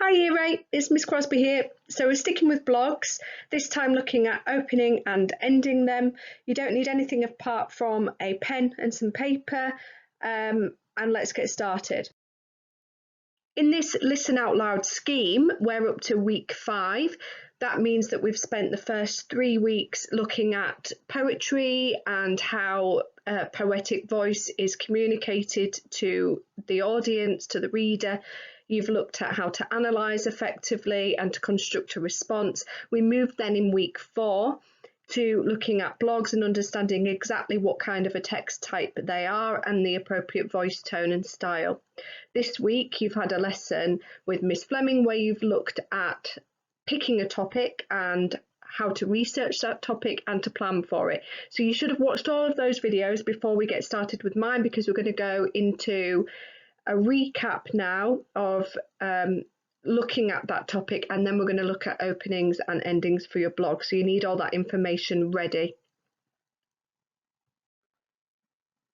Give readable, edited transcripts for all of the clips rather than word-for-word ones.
Hi Year 8, it's Miss Crosby here. So we're sticking with blogs, this time looking at opening and ending them. You don't need anything apart from a pen and some paper, and let's get started. In this Listen Out Loud scheme, we're up to week 5. That means that we've spent the first 3 weeks looking at poetry and how poetic voice is communicated to the audience, to the reader. You've looked at how to analyse effectively and to construct a response. We moved then in week 4 to looking at blogs and understanding exactly what kind of a text type they are and the appropriate voice tone and style. This week you've had a lesson with Miss Fleming where you've looked at picking a topic and how to research that topic and to plan for it. So you should have watched all of those videos before we get started with mine, because we're going to go into a recap now of looking at that topic, and then we're going to look at openings and endings for your blog. So you need all that information ready.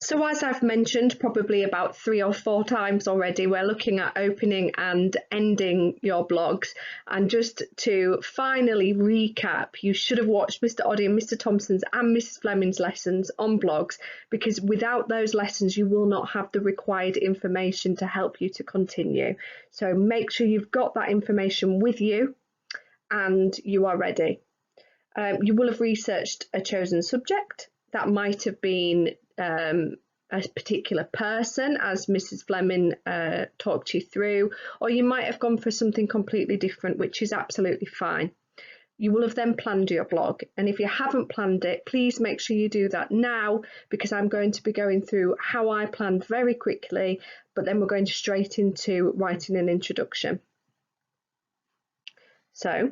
So as I've mentioned probably about 3 or 4 times already, we're looking at opening and ending your blogs. And just to finally recap, you should have watched Mr. Oddie and Mr. Thompson's and Mrs. Fleming's lessons on blogs, because without those lessons you will not have the required information to help you to continue. So make sure you've got that information with you and you are ready. You will have researched a chosen subject. That might have been a particular person, as Mrs. Fleming talked you through, or you might have gone for something completely different, which is absolutely fine. You will have then planned your blog, and if you haven't planned it, please make sure you do that now, because I'm going to be going through how I planned very quickly, but then we're going straight into writing an introduction. So,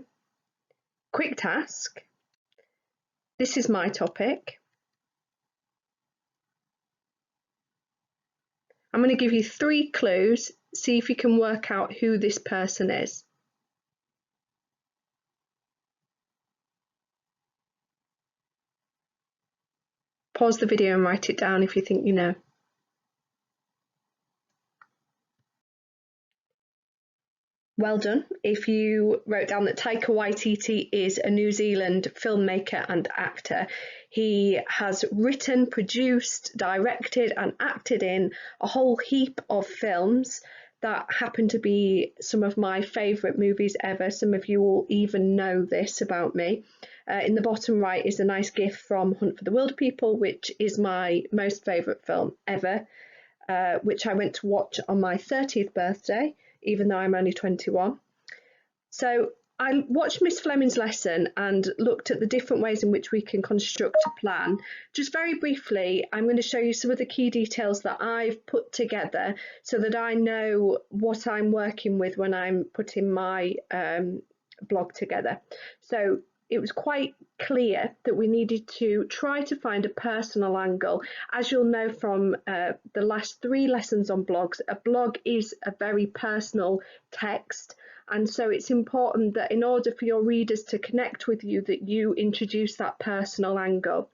quick task. This is my topic. I'm going to give you 3 clues, see if you can work out who this person is. Pause the video and write it down if you think you know. Well done if you wrote down that Taika Waititi is a New Zealand filmmaker and actor. He has written, produced, directed and acted in a whole heap of films that happen to be some of my favourite movies ever. Some of you will even know this about me. In the bottom right is a nice gif from Hunt for the Wilderpeople, which is my most favourite film ever, which I went to watch on my 30th birthday, even though I'm only 21. So I watched Miss Fleming's lesson and looked at the different ways in which we can construct a plan. Just very briefly, I'm going to show you some of the key details that I've put together so that I know what I'm working with when I'm putting my blog together. So it was quite clear that we needed to try to find a personal angle. As you'll know from the last 3 lessons on blogs, a blog is a very personal text, and so it's important that in order for your readers to connect with you, that you introduce that personal angle.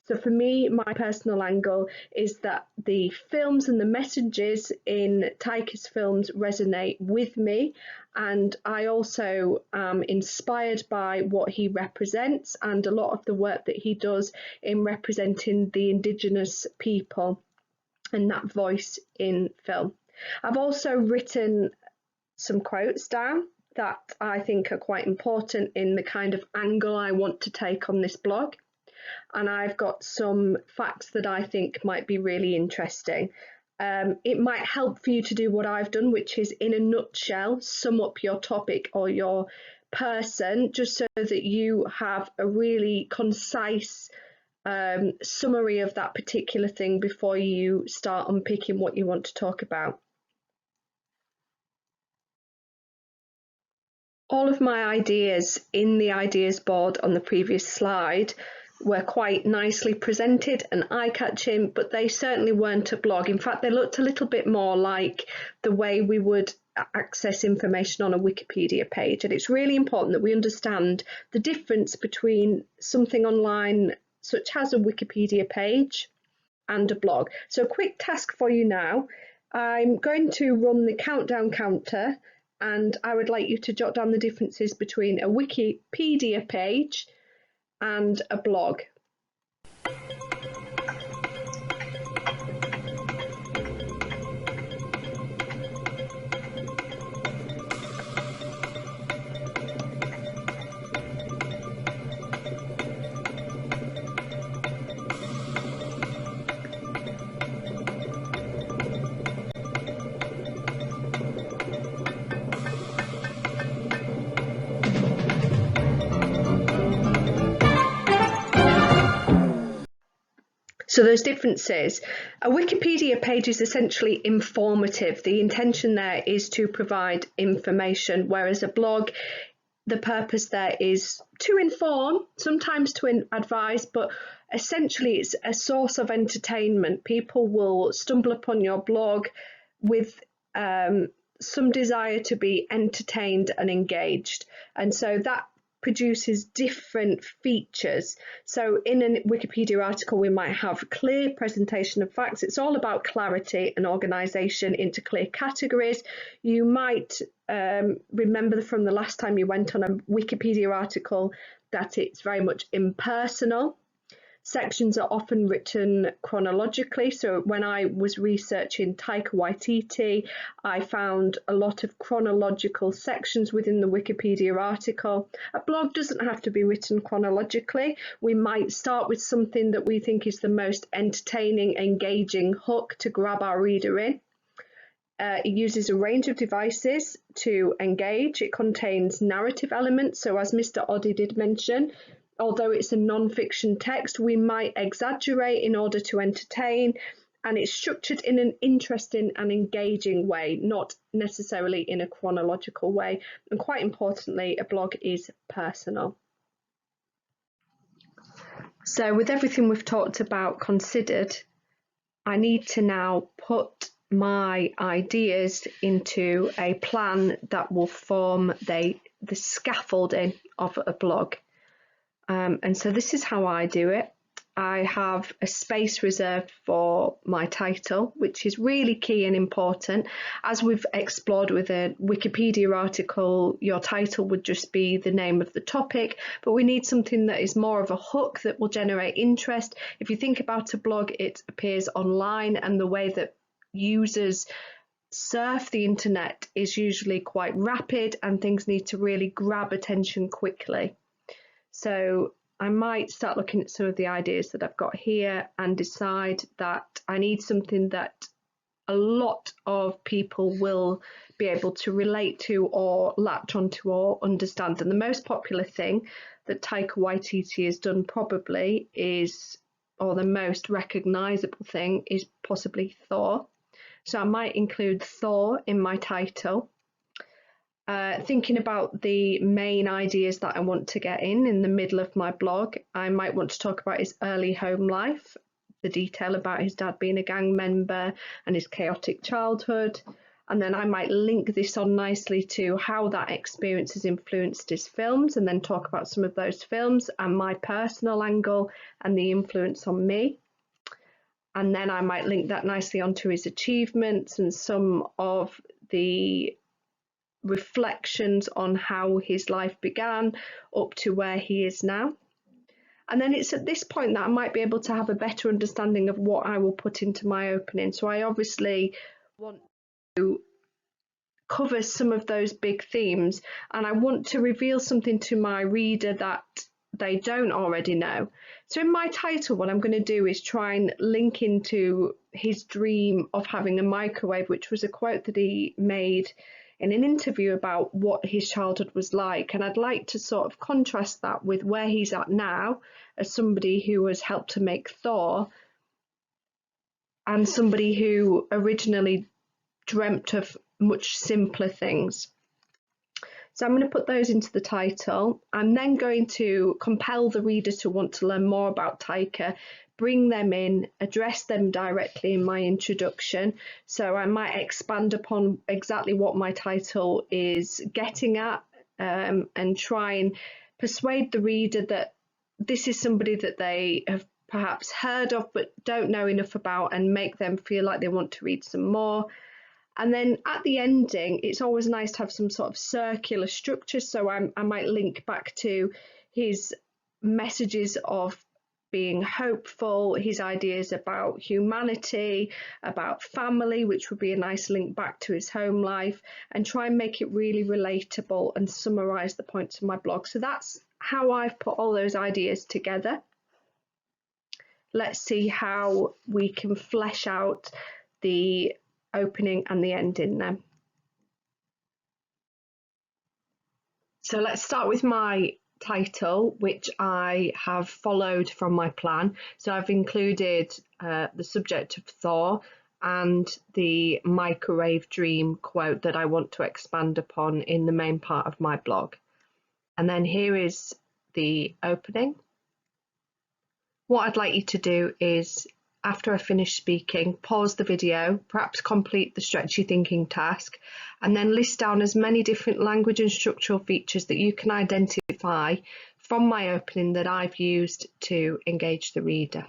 So for me, my personal angle is that the films and the messages in Taika's films resonate with me, and I also am inspired by what he represents and a lot of the work that he does in representing the Indigenous people and that voice in film. I've also written some quotes down that I think are quite important in the kind of angle I want to take on this blog. And I've got some facts that I think might be really interesting. It might help for you to do what I've done, which is in a nutshell, sum up your topic or your person, just so that you have a really concise summary of that particular thing before you start unpicking what you want to talk about. All of my ideas in the ideas board on the previous slide were quite nicely presented and eye-catching, but they certainly weren't a blog. In fact, they looked a little bit more like the way we would access information on a Wikipedia page. And it's really important that we understand the difference between something online, such as a Wikipedia page, and a blog. So a quick task for you now. I'm going to run the countdown counter and I would like you to jot down the differences between a Wikipedia page and a blog. So those differences, a Wikipedia page is essentially informative. The intention there is to provide information, whereas a blog, the purpose there is to inform, sometimes to advise, but essentially it's a source of entertainment. People will stumble upon your blog with some desire to be entertained and engaged, and so that produces different features. So in a Wikipedia article, we might have clear presentation of facts. It's all about clarity and organisation into clear categories. You might remember from the last time you went on a Wikipedia article that it's very much impersonal. Sections are often written chronologically. So when I was researching Taika Waititi, I found a lot of chronological sections within the Wikipedia article. A blog doesn't have to be written chronologically. We might start with something that we think is the most entertaining, engaging hook to grab our reader in. It uses a range of devices to engage. It contains narrative elements. So as Mr. Oddy did mention, although it's a non-fiction text, we might exaggerate in order to entertain, and it's structured in an interesting and engaging way, not necessarily in a chronological way. And quite importantly, a blog is personal. So with everything we've talked about considered, I need to now put my ideas into a plan that will form the scaffolding of a blog. And so this is how I do it. I have a space reserved for my title, which is really key and important. As we've explored with a Wikipedia article, your title would just be the name of the topic, but we need something that is more of a hook that will generate interest. If you think about a blog, it appears online, and the way that users surf the internet is usually quite rapid, and things need to really grab attention quickly. So I might start looking at some of the ideas that I've got here and decide that I need something that a lot of people will be able to relate to or latch onto or understand. And the most popular thing that Taika Waititi has done probably is, or the most recognisable thing is possibly Thor. So I might include Thor in my title. Thinking about the main ideas that I want to get in the middle of my blog, I might want to talk about his early home life, the detail about his dad being a gang member and his chaotic childhood. And then I might link this on nicely to how that experience has influenced his films, and then talk about some of those films and my personal angle and the influence on me. And then I might link that nicely onto his achievements and some of the reflections on how his life began up to where he is now. And then it's at this point that I might be able to have a better understanding of what I will put into my opening. So I obviously want to cover some of those big themes, and I want to reveal something to my reader that they don't already know. So in my title, what I'm going to do is try and link into his dream of having a microwave, which was a quote that he made in an interview about what his childhood was like. And I'd like to sort of contrast that with where he's at now as somebody who has helped to make Thor, and somebody who originally dreamt of much simpler things. So I'm going to put those into the title. I'm then going to compel the reader to want to learn more about Taika, bring them in, address them directly in my introduction. So I might expand upon exactly what my title is getting at, and try and persuade the reader that this is somebody that they have perhaps heard of but don't know enough about, and make them feel like they want to read some more. And then at the ending, it's always nice to have some sort of circular structure. So I might link back to his messages of being hopeful, his ideas about humanity, about family, which would be a nice link back to his home life, and try and make it really relatable and summarize the points of my blog. So that's how I've put all those ideas together. Let's see how we can flesh out the opening and the ending then. So let's start with my title, which I have followed from my plan. So I've included the subject of Thor and the microwave dream quote that I want to expand upon in the main part of my blog. And then here is the opening. What I'd like you to do is, after I finish speaking, pause the video, perhaps complete the stretchy thinking task, and then list down as many different language and structural features that you can identify from my opening that I've used to engage the reader.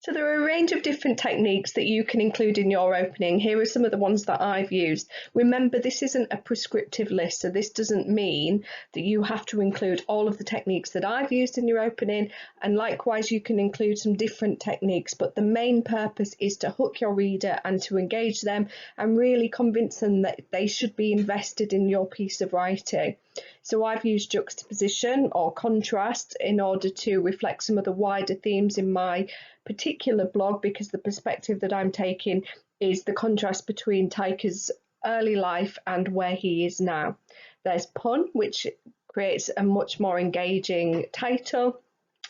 So there are a range of different techniques that you can include in your opening. Here are some of the ones that I've used. Remember, this isn't a prescriptive list, so this doesn't mean that you have to include all of the techniques that I've used in your opening, and likewise you can include some different techniques, but the main purpose is to hook your reader and to engage them and really convince them that they should be invested in your piece of writing. So I've used juxtaposition or contrast in order to reflect some of the wider themes in my particular blog, because the perspective that I'm taking is the contrast between Taika's early life and where he is now. There's pun, which creates a much more engaging title.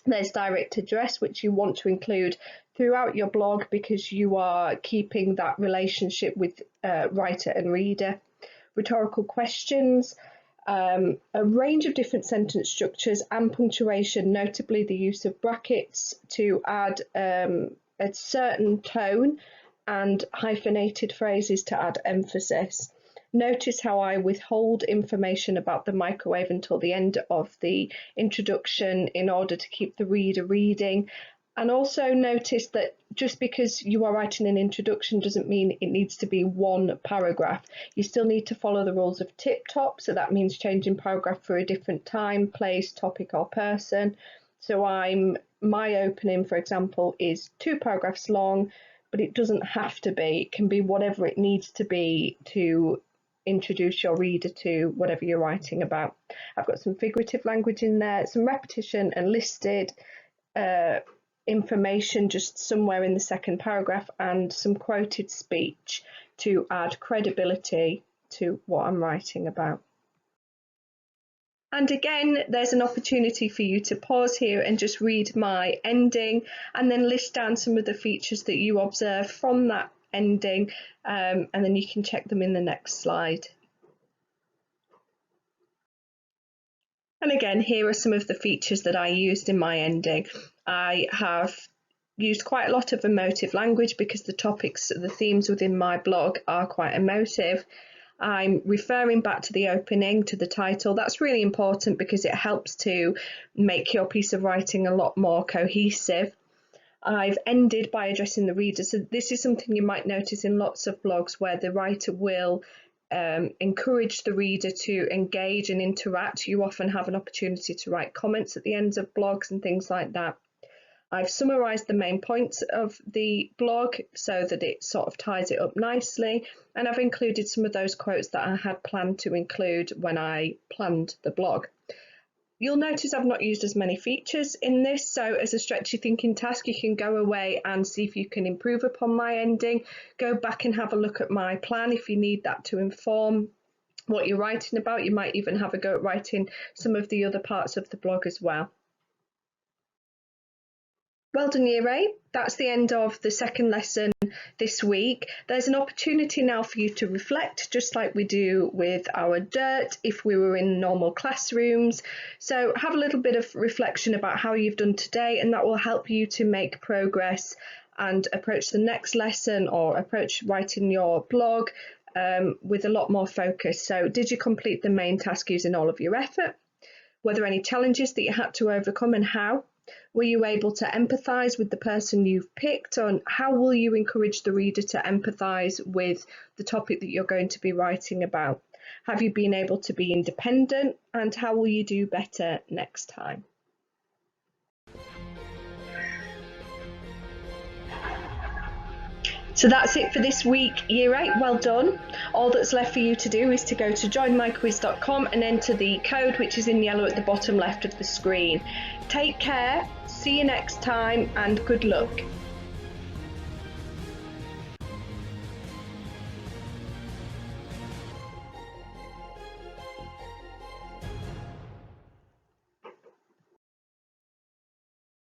There's direct address, which you want to include throughout your blog because you are keeping that relationship with writer and reader. Rhetorical questions, a range of different sentence structures and punctuation, notably the use of brackets to add a certain tone, and hyphenated phrases to add emphasis. Notice how I withhold information about the microwave until the end of the introduction in order to keep the reader reading. And also notice that just because you are writing an introduction doesn't mean it needs to be one paragraph. You still need to follow the rules of tip-top, so that means changing paragraph for a different time, place, topic or person. So my opening, for example, is 2 paragraphs long, but it doesn't have to be. It can be whatever it needs to be to introduce your reader to whatever you're writing about. I've got some figurative language in there, some repetition and listed information just somewhere in the second paragraph, and some quoted speech to add credibility to what I'm writing about. And again, there's an opportunity for you to pause here and just read my ending and then list down some of the features that you observe from that ending, and then you can check them in the next slide. And again, here are some of the features that I used in my ending. I have used quite a lot of emotive language because the topics, the themes within my blog are quite emotive. I'm referring back to the opening, to the title. That's really important because it helps to make your piece of writing a lot more cohesive. I've ended by addressing the reader. So this is something you might notice in lots of blogs where the writer will encourage the reader to engage and interact. You often have an opportunity to write comments at the ends of blogs and things like that. I've summarised the main points of the blog so that it sort of ties it up nicely, and I've included some of those quotes that I had planned to include when I planned the blog. You'll notice I've not used as many features in this, so as a stretchy thinking task, you can go away and see if you can improve upon my ending. Go back and have a look at my plan if you need that to inform what you're writing about. You might even have a go at writing some of the other parts of the blog as well. Well done, Year 8. That's the end of the second lesson this week. There's an opportunity now for you to reflect, just like we do with our DIRT if we were in normal classrooms. So have a little bit of reflection about how you've done today, and that will help you to make progress and approach the next lesson or approach writing your blog with a lot more focus. So did you complete the main task using all of your effort? Were there any challenges that you had to overcome, and how? Were you able to empathise with the person you've picked? And how will you encourage the reader to empathise with the topic that you're going to be writing about? Have you been able to be independent? And how will you do better next time? So that's it for this week, Year 8. Well done. All that's left for you to do is to go to joinmyquiz.com and enter the code, which is in yellow at the bottom left of the screen. Take care, see you next time, and good luck.